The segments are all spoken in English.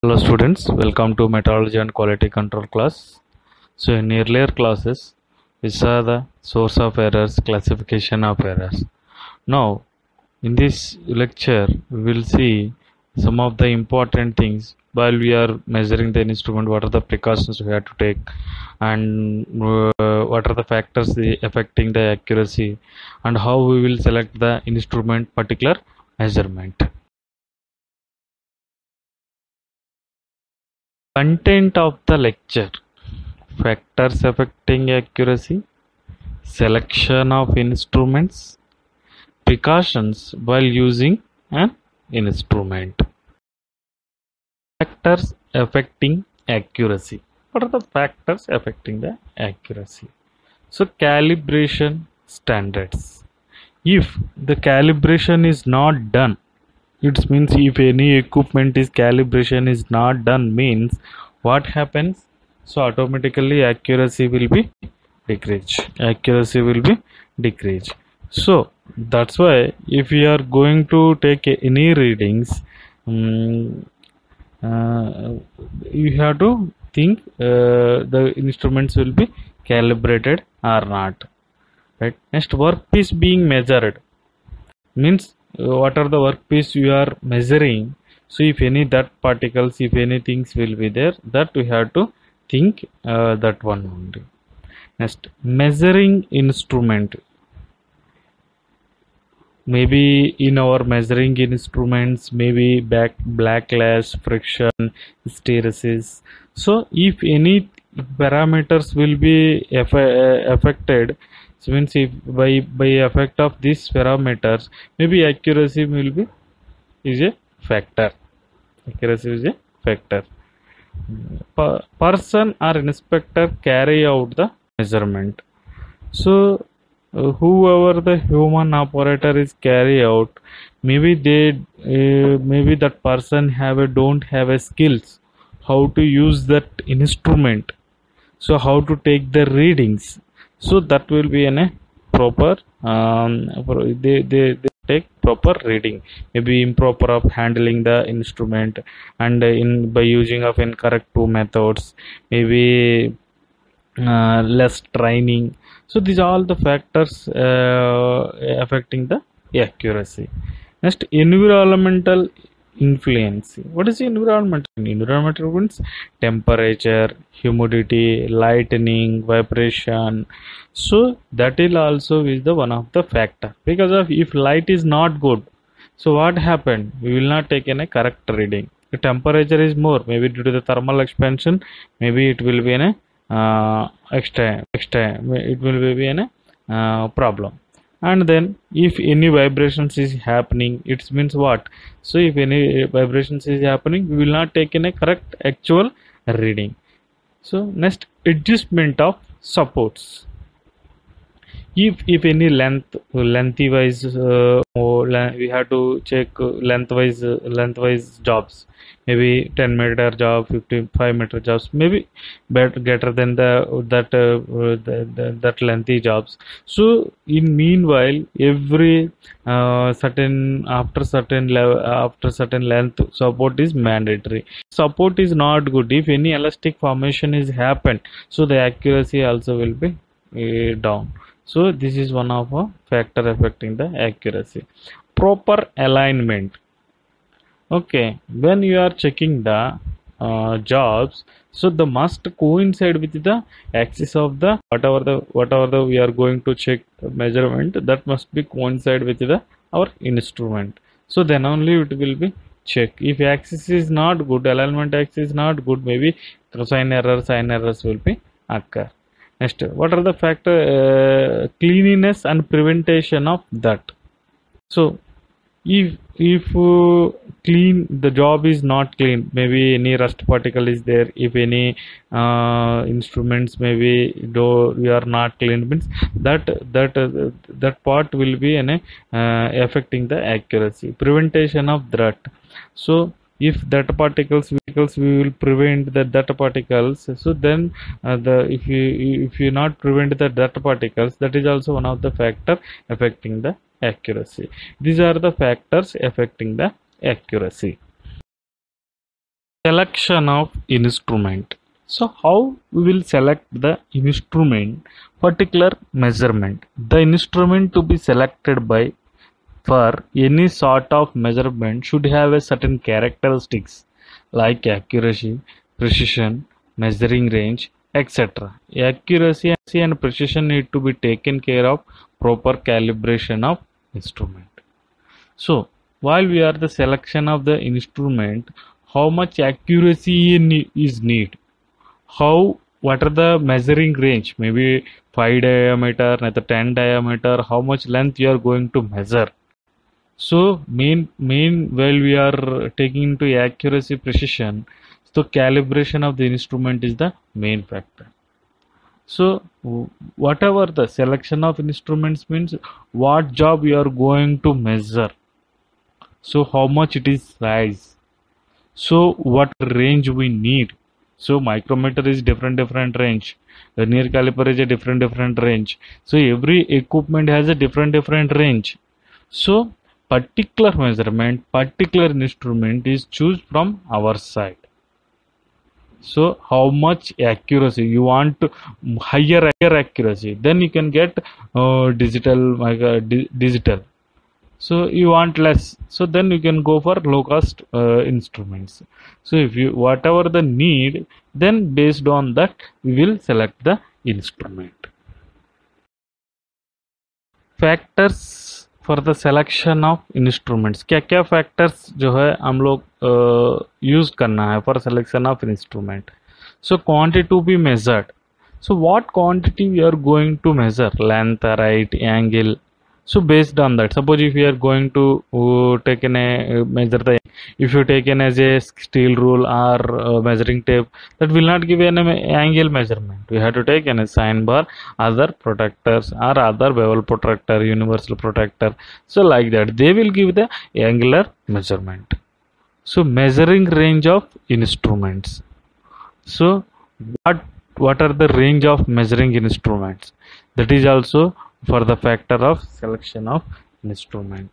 Hello students, welcome to Metrology and Quality Control class. So in earlier classes, we saw the source of errors, classification of errors. Now in this lecture, we will see some of the important things while we are measuring the instrument, what are the precautions we have to take, and what are the factors affecting the accuracy, and how we will select the instrument particular measurement. Content of the lecture: factors affecting accuracy, selection of instruments, precautions while using an instrument. Factors affecting accuracy. What are the factors affecting the accuracy? So, calibration standards. If the calibration is not done, it means if any equipment is calibration is not done, means what happens? So automatically accuracy will be decreased. So that's why if we are going to take any readings, um, you have to think the instruments will be calibrated or not, right? Next, workpiece being measured means what are the workpiece you are measuring. So if any that particles, if any things will be there, that we have to think that one only. Next, measuring instrument. Maybe in our measuring instruments, maybe backlash, friction, hysteresis. So if any parameters will be affected, so means if by effect of these parameters, maybe accuracy will be is a factor. Accuracy is a factor. Person or inspector carry out the measurement. So whoever the human operator is carry out, maybe maybe that person don't have a skills how to use that instrument, so how to take the readings. So that will be in a proper they take proper reading, maybe improper of handling the instrument, and in by using of incorrect two methods, maybe less training. So these are all the factors affecting the accuracy. Next, environmental influence. What is environment? Environmental means temperature, humidity, lightning, vibration. So that is also is the one of the factor, because of if light is not good, so what happened, we will not take in a correct reading. The temperature is more, maybe due to the thermal expansion, maybe it will be in a extra it will be in a problem. And then if any vibrations is happening, it means what? So if any vibrations is happening, we will not take in a correct actual reading. So next, adjustment of supports. If any lengthy wise we have to check lengthwise jobs, maybe 10-meter job, 55-meter jobs, maybe better than that lengthy jobs. So in meanwhile, every certain level, after certain length, support is mandatory. Support is not good if any elastic formation is happened, so the accuracy also will be down. So this is one of a factor affecting the accuracy. Proper alignment. Okay, when you are checking the jobs, so the must coincide with the axis of the whatever the we are going to check measurement, that must be coincide with the our instrument. So then only it will be check. If axis is not good, alignment axis is not good, maybe sign errors will be occur. Next, what are the factor? Cleanliness and prevention of that. So if clean, the job is not clean, maybe any rust particle is there, if any instruments maybe do we are not clean, means that part will be in a affecting the accuracy. Prevention of that. So if that particles we will prevent that particles, so then if you not prevent that particles, that is also one of the factor affecting the accuracy. These are the factors affecting the accuracy. Selection of instrument. So how we will select the instrument particular measurement? The instrument to be selected by for any sort of measurement should have a certain characteristics like accuracy, precision, measuring range, etc. Accuracy and precision need to be taken care of proper calibration of instrument. So while we are the selection of the instrument, how much accuracy is need? How what are the measuring range? Maybe 5 diameter, another 10 diameter. How much length you are going to measure? So main while we are taking into accuracy precision, so calibration of the instrument is the main factor. So whatever the selection of instruments means what job you are going to measure. So how much it is size. So what range we need. So micrometer is different range. Vernier caliper is a different range. So every equipment has a different range. So particular measurement, particular instrument is choose from our side. So how much accuracy you want to higher accuracy, then you can get digital digital. So you want less, so then you can go for low cost instruments. So if you whatever the need, then based on that we will select the instrument. Factors for the selection of instruments, क्या क्या factors जो है हम लोग use करना है for selection of instrument. So quantity to be measured. So what quantity we are going to measure, length, right, angle. So based on that, suppose if you are going to take in a measure the, if you take in as a steel rule or measuring tape, that will not give an angle measurement. We have to take in a sine bar, other protectors or other bevel protractor, universal protractor. So like that they will give the angular measurement. So measuring range of instruments. So what are the range of measuring instruments? That is also for the factor of selection of instrument.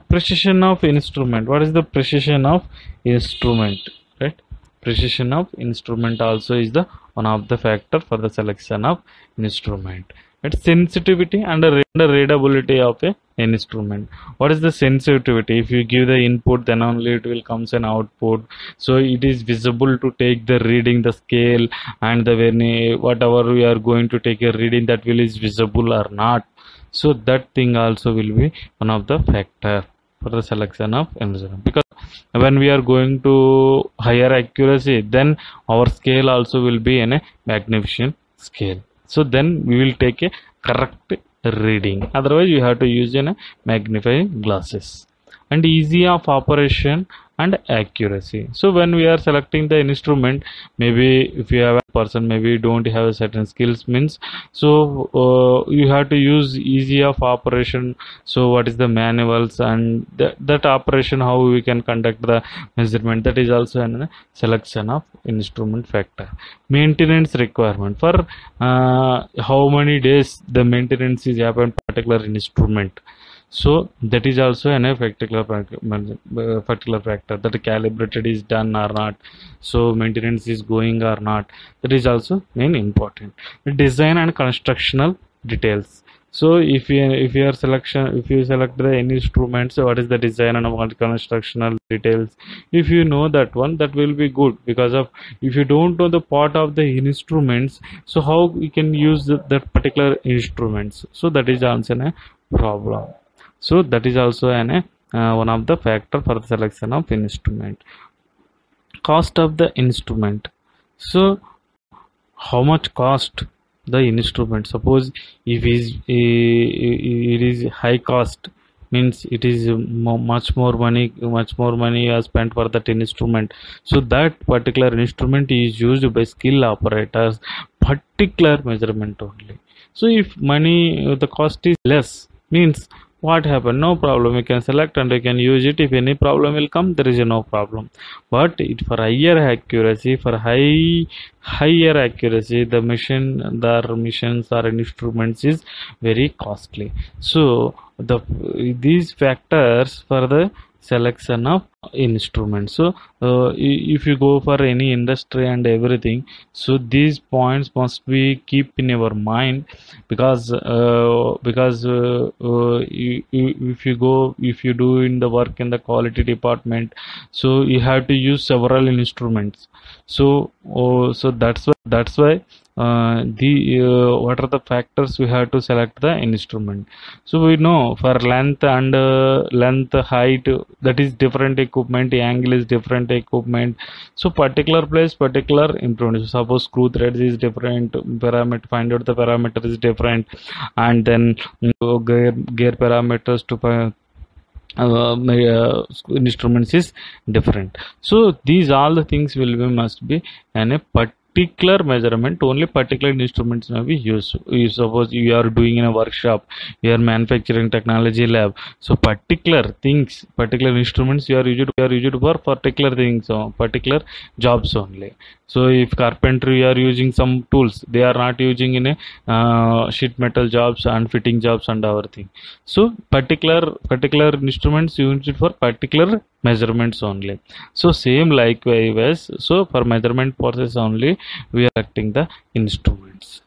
Precision of instrument. What is the precision of instrument? Right? Precision of instrument also is the one of the factor for the selection of instrument. It's sensitivity and readability of a instrument. What is the sensitivity? If you give the input, then only it will comes an output. So it is visible to take the reading, the scale and the vernier, whatever we are going to take a reading, that will is visible or not. So that thing also will be one of the factor for the selection of instrument, because when we are going to higher accuracy, then our scale also will be in a magnification scale. So then we will take a correct reading. Otherwise you have to use in a magnifying glasses. And easy of operation and accuracy. So when we are selecting the instrument, maybe if you have a person maybe don't have a certain skills means, so you have to use easy of operation. So what is the manuals and that operation, how we can conduct the measurement, that is also a selection of instrument factor. Maintenance requirement, for how many days the maintenance is happen particular instrument. So that is also an particular factor, that calibrated is done or not, so maintenance is going or not, that is also main important. Design and constructional details. So if you are selection, if you select the any instruments, so what is the design and what constructional details, if you know that one, that will be good. Because of if you don't know the part of the instruments, so how you can use that particular instruments, so that is also a problem. So that is also an one of the factor for the selection of instrument. Cost of the instrument. So how much cost the instrument? Suppose if it is high cost, means it is much more money are spent for that instrument. So that particular instrument is used by skilled operators, particular measurement only. So if money the cost is less, means what happened, no problem, you can select and you can use it. If any problem will come, there is no problem. But it for higher accuracy, for higher accuracy, the machines or instruments is very costly. So these factors for the selection of instruments. So if you go for any industry and everything, so these points must be keep in your mind, because if you do in the work in the quality department, so you have to use several instruments. So that's why the what are the factors we have to select the instrument. So we know for length and length, height, that is different equipment, angle is different equipment. So particular place, particular improvement. Suppose screw threads is different parameter, find out the parameter is different, and then gear parameters to instruments is different. So these all the things will be must be and a particular measurement. Only particular instruments may be used. You suppose you are doing in a workshop, you are manufacturing technology lab, so particular things, particular instruments you are used for particular things, particular jobs only. So if carpentry you are using some tools, they are not using in a sheet metal jobs and fitting jobs and everything. So particular instruments used for particular measurements only. So same likewise, so for measurement process only we are selecting the instruments.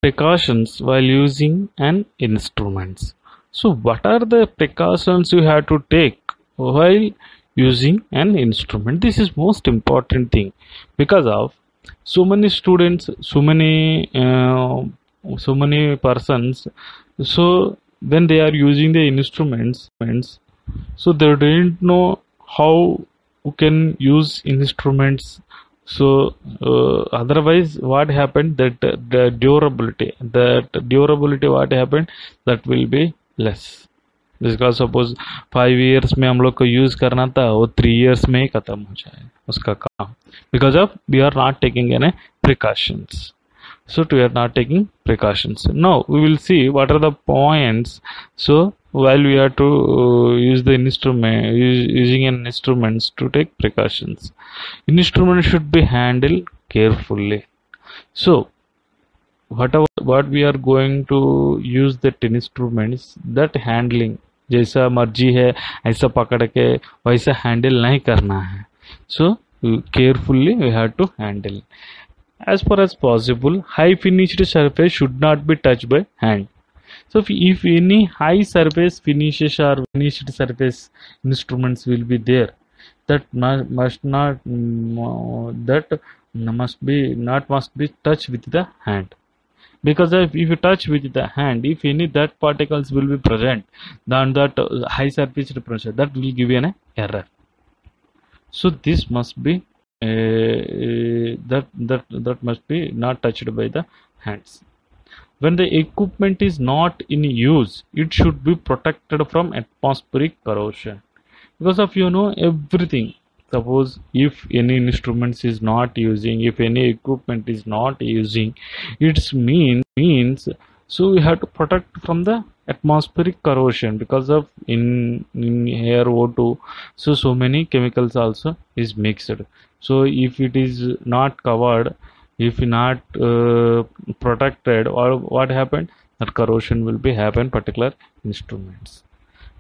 Precautions while using an instruments. So what are the precautions you have to take while using an instrument? This is most important thing, because of so many students, so many persons. So when they are using the instruments, so they didn't know how you can use instruments. So otherwise what happened, that the durability what happened, that will be less. जिसका suppose 5 years में हम लोग को use करना था, वो 3 years में ही खत्म हो जाए उसका काम, because of we are not taking any precautions. So we are not taking precautions. Now we will see what are the points. So while we are to use the instrument, using an instruments to take precautions. Instrument should be handled carefully. So what we are going to use that instruments, that handling, जैसा मर्जी है ऐसा पकड़ के वैसा handle नहीं करना है. So carefully we have to handle. As far as possible, high finished surface should not be touched by hand. So if any high surface finishes or finished surface instruments will be there, that must be touched with the hand. Because if you touch with the hand, if any that particles will be present, then that high surface pressure, that will give you an error. So this must be that must be not touched by the hands. When the equipment is not in use, it should be protected from atmospheric corrosion. Because of everything. Suppose if any instruments is not using, if any equipment is not using, it means so we have to protect from the atmospheric corrosion, because of in air O2, so many chemicals also is mixed. So if it is not covered, if not protected, or what happened, that corrosion will be happen particular instruments.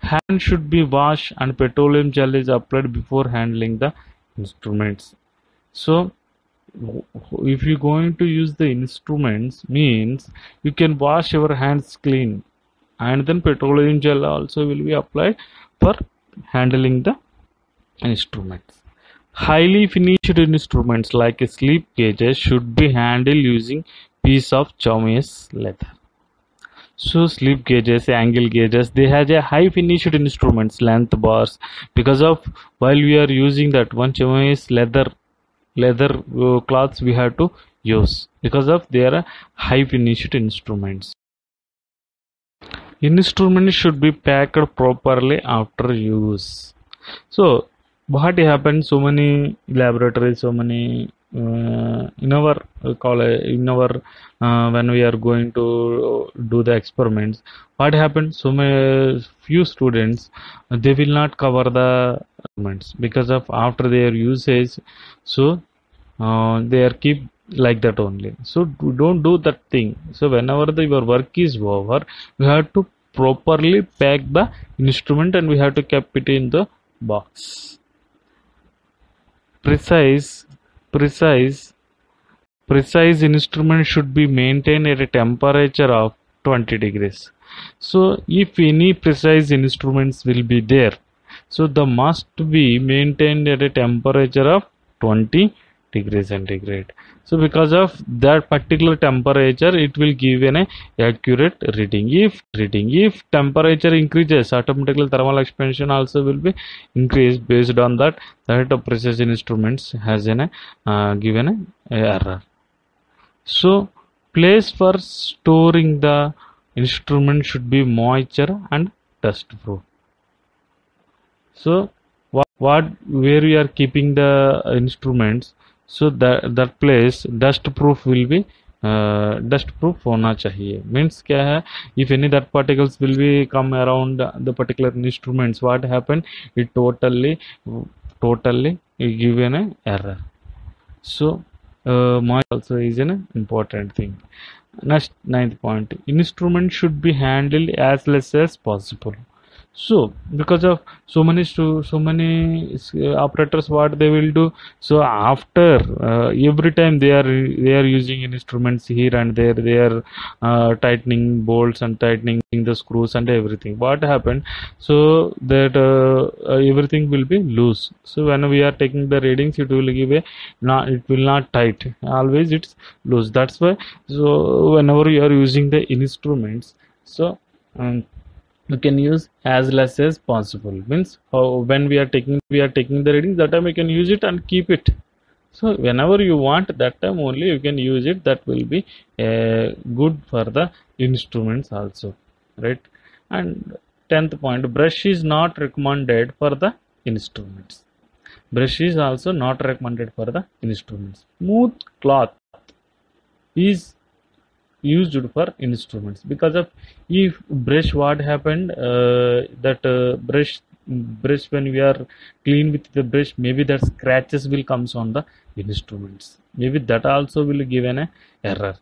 Hand should be washed and petroleum gel is applied before handling the instruments. So if you're going to use the instruments, means you can wash your hands clean, and then petroleum gel also will be applied for handling the instruments. Highly finished instruments like slip gauges should be handled using piece of chamois leather. So slip gauges, angle gauges, they have a high finished instruments, length bars, because of while we are using that one chamois leather cloths we have to use, because of they are high finished instruments. Instruments should be packed properly after use. So what happens, so many laboratories, so many in our college, in our when we are going to do the experiments, what happens, so many few students they will not cover the instruments, because of after their usage, so they are keep like that only. So don't do that thing. So whenever your work is over, you have to properly pack the instrument and we have to keep it in the box. Precise instrument should be maintained at a temperature of 20 degrees. So if any precise instruments will be there, so the must be maintained at a temperature of 20 degrees centigrade. So because of that particular temperature, it will give an accurate reading. If temperature increases, automatically thermal expansion also will be increased. Based on that precise instruments has an given a error. So place for storing the instrument should be moisture and dust proof. So where we are keeping the instruments, so that place dust proof will be dust proof होना चाहिए. Means क्या है, if any that particles will be come around the particular instruments, what happen, it totally give an error. So moisture also is an important thing. Next, ninth point, instrument should be handled as less as possible. So because of so many operators, what they will do, so after every time they are using instruments here and there, they are tightening bolts and tightening the screws and everything. What happened, so that everything will be loose. So when we are taking the readings, it will give it will not tight, always it's loose. That's why, so whenever you are using the instruments, so you can use as less as possible. Means when we are taking the readings, that time you can use it and keep it. So whenever you want, that time only you can use it. That will be good for the instruments also, right? And 10th point, brush is not recommended for the instruments. Brush is also not recommended for the instruments. Smooth cloth is used for instruments, because of if brush, what happened, that brush when we are clean with the brush, maybe that scratches will comes on the instruments, maybe that also will give an error.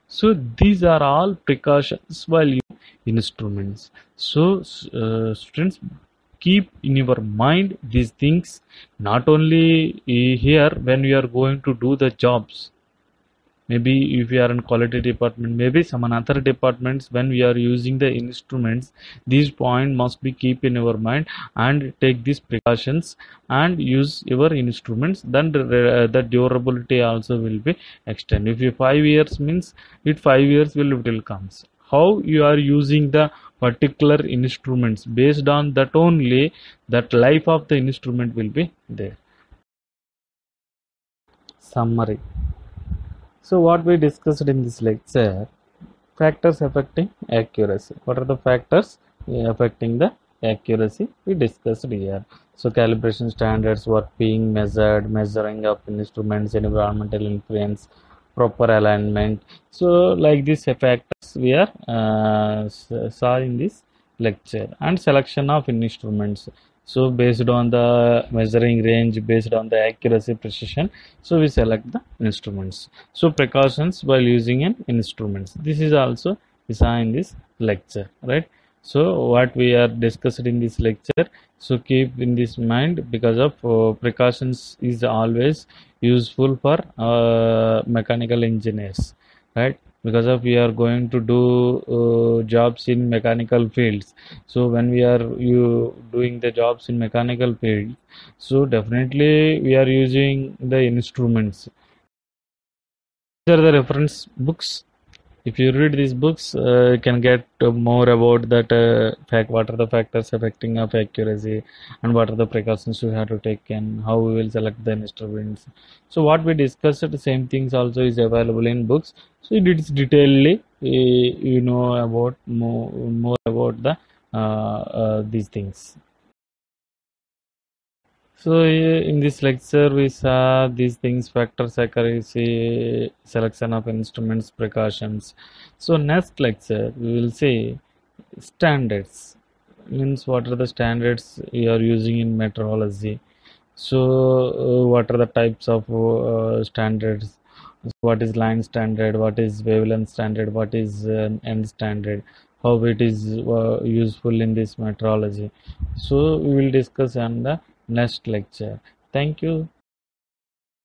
So these are all precautions while using instruments. So students, keep in your mind these things, not only here when you are going to do the jobs. Maybe if we are in quality department, maybe some other departments, when we are using the instruments, these point must be keep in your mind and take these precautions and use your instruments. Then the durability also will be extended. If you 5 years means, it 5 years will comes. How you are using the particular instruments, based on that only that life of the instrument will be there. Summary. So what we discussed in this lecture, factors affecting accuracy. What are the factors affecting the accuracy? We discussed here. So calibration standards, what being measured, measuring of instruments, environmental influence, proper alignment. So like these factors we are saw in this lecture. And selection of instruments. So based on the measuring range, based on the accuracy, precision, so we select the instruments. So precautions while using an instruments, this is also we saw in this lecture, right? So what we are discussed in this lecture, so keep in this mind, because of precautions is always useful for mechanical engineers, right? Because of we are going to do jobs in mechanical fields. So when we are doing the jobs in mechanical field, so definitely we are using the instruments. These are the reference books. If you read these books, you can get more about that what are the factors affecting of accuracy, and what are the precautions you have to take, and how we will select the instruments. So what we discussed, the same things also is available in books. So it is detailedly you know about more about the these things. So in this lecture we saw these things: factors, accuracy, selection of instruments, precautions. So next lecture we will see standards. Means what are the standards you are using in metrology. So what are the types of standards? What is line standard, what is wavelength standard, what is end standard, how it is useful in this metrology. So we will discuss on the next lecture. Thank you.